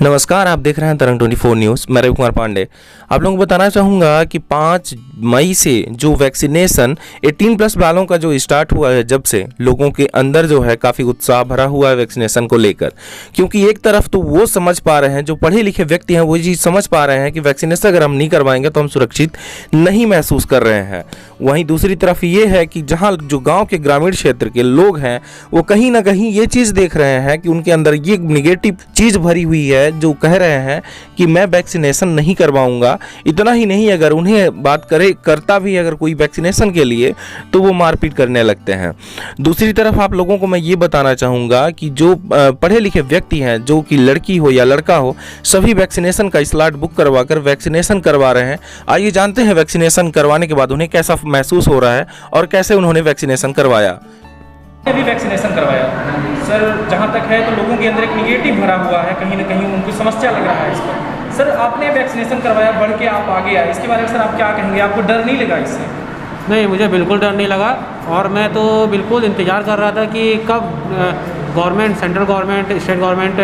नमस्कार, आप देख रहे हैं तरंग 24 न्यूज़। मैं रवि कुमार पांडे आप लोगों को बताना चाहूँगा कि 5 मई से जो वैक्सीनेशन 18+ वालों का जो स्टार्ट हुआ है, जब से लोगों के अंदर जो है काफ़ी उत्साह भरा हुआ है वैक्सीनेशन को लेकर। क्योंकि एक तरफ तो वो समझ पा रहे हैं, जो पढ़े लिखे व्यक्ति हैं वो चीज़ समझ पा रहे हैं कि वैक्सीनेशन अगर हम नहीं करवाएंगे तो हम सुरक्षित नहीं महसूस कर रहे हैं। वहीं दूसरी तरफ ये है कि जहाँ जो गाँव के ग्रामीण क्षेत्र के लोग हैं वो कहीं ना कहीं ये चीज़ देख रहे हैं कि उनके अंदर ये निगेटिव चीज़ भरी हुई है, जो कह रहे हैं कि मैं वैक्सीनेशन नहीं करवाऊंगा। इतना ही नहीं, अगर उन्हें बात करता भी अगर कोई वैक्सीनेशन के लिए तो वो मारपीट करने लगते हैं। दूसरी तरफ आप लोगों को मैं ये बताना चाहूँगा कि जो पढ़े लिखे व्यक्ति हैं, जो कि लड़की हो या लड़का हो, सभी वैक्सीनेशन का स्लॉट बुक करवा कर वैक्सीनेशन करवा रहे हैं। आइए जानते हैं वैक्सीनेशन करवाने के बाद उन्हें कैसा महसूस हो रहा है और कैसे उन्होंने वैक्सीनेशन करवाया। भी वैक्सीनेशन करवाया सर। जहाँ तक है तो लोगों के अंदर एक निगेटिव भरा हुआ है, कहीं ना कहीं उनको समस्या लग रहा है इस पर। सर आपने वैक्सीनेशन करवाया, बढ़ के आप आगे आए, इसके बारे में सर आप क्या कहेंगे? आपको डर नहीं लगा इससे? नहीं, मुझे बिल्कुल डर नहीं लगा और मैं तो बिल्कुल इंतज़ार कर रहा था कि कब government, central government, state government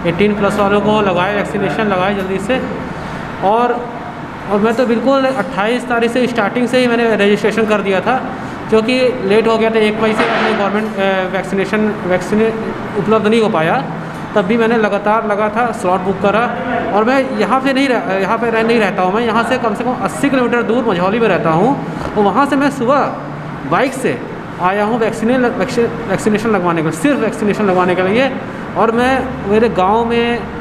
18+ वालों को लगाए, वैक्सीनेशन लगाए जल्दी से। और मैं तो बिल्कुल 28 तारीख से स्टार्टिंग से ही मैंने रजिस्ट्रेशन कर दिया था, क्योंकि लेट हो गया था। 1 मई से अपने गवर्नमेंट वैक्सीन उपलब्ध नहीं हो पाया, तब भी मैंने लगा था, स्लॉट बुक करा। और मैं यहाँ पे नहीं रहता हूँ। मैं यहाँ से कम 80 किलोमीटर दूर मझौली में रहता हूँ। तो वहाँ से मैं सुबह बाइक से आया हूँ वैक्सीनेशन लगवाने के लिए, सिर्फ वैक्सीनेशन लगवाने के लिए। और मैं मेरे गाँव में,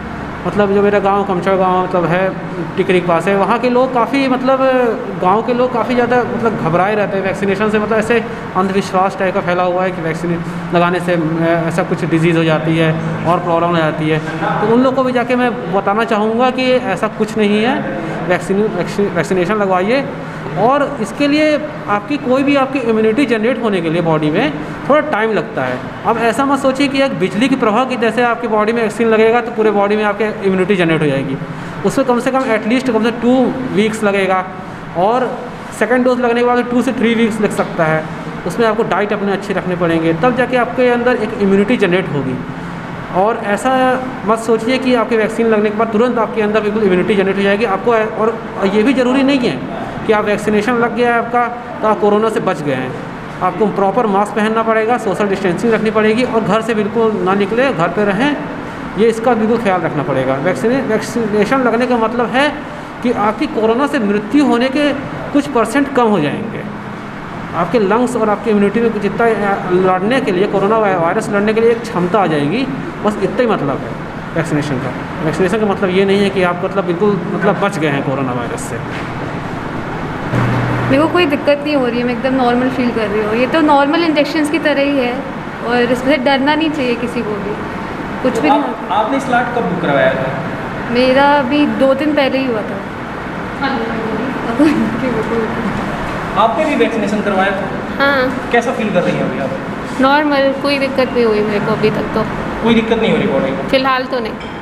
मतलब जो मेरा गांव कमचड़ गांव मतलब है, टिकरी के पास है, वहाँ के लोग काफ़ी, मतलब गांव के लोग काफ़ी ज़्यादा मतलब घबराए रहते हैं वैक्सीनेशन से। मतलब ऐसे अंधविश्वास टाइप का फैला हुआ है कि वैक्सीन लगाने से ऐसा कुछ डिजीज़ हो जाती है और प्रॉब्लम हो जाती है। तो उन लोग को भी जाके मैं बताना चाहूँगा कि ऐसा कुछ नहीं है, वैक्सीनेशन लगवाइए। और इसके लिए आपकी कोई भी आपकी इम्यूनिटी जनरेट होने के लिए बॉडी में थोड़ा टाइम लगता है। अब ऐसा मत सोचिए कि एक बिजली की प्रवाह की जैसे आपकी बॉडी में वैक्सीन लगेगा तो पूरे बॉडी में आपके इम्यूनिटी जनरेट हो जाएगी। उसमें कम से कम एटलीस्ट 2 वीक्स लगेगा, और सेकेंड डोज लगने के बाद 2 से 3 वीक्स लग सकता है। उसमें आपको डाइट अपने अच्छे रखने पड़ेंगे, तब जाके आपके अंदर एक इम्यूनिटी जनरेट होगी। और ऐसा मत सोचिए कि आपके वैक्सीन लगने के बाद तुरंत आपके अंदर बिल्कुल इम्यूनिटी जनरेट हो जाएगी आपको। और ये भी ज़रूरी नहीं है कि आप वैक्सीनेशन लग गया है आपका तो आप कोरोना से बच गए हैं। आपको प्रॉपर मास्क पहनना पड़ेगा, सोशल डिस्टेंसिंग रखनी पड़ेगी, और घर से बिल्कुल ना निकले, घर पे रहें, ये इसका बिल्कुल ख्याल रखना पड़ेगा। वैक्सीनेशन लगने का मतलब है कि आपकी कोरोना से मृत्यु होने के कुछ % कम हो जाएंगे। आपके लंग्स और आपकी इम्यूनिटी में जितना लड़ने के लिए, कोरोना वायरस लड़ने के लिए एक क्षमता आ जाएगी, बस इतना ही मतलब है वैक्सीनेशन का। वैक्सीनेशन का मतलब ये नहीं है कि आप मतलब बिल्कुल मतलब बच गए हैं कोरोना वायरस से। मेरे को कोई दिक्कत नहीं हो रही है, मैं एकदम नॉर्मल फील कर रही हूँ। ये तो नॉर्मल इंजेक्शंस की तरह ही है और इसमें डरना नहीं चाहिए किसी को भी, कुछ भी नहीं। आपने स्लॉट कब बुक करवाया था? मेरा अभी 2 दिन पहले ही हुआ था। आपने भी वैक्सीनेशन करवाया था? हाँ। कैसा फील कर रही हैं अभी आप? नॉर्मल, कोई दिक्कत नहीं हुई मेरे को अभी तक तो। कोई दिक्कत नहीं हो रही बॉडी को? फिलहाल तो नहीं।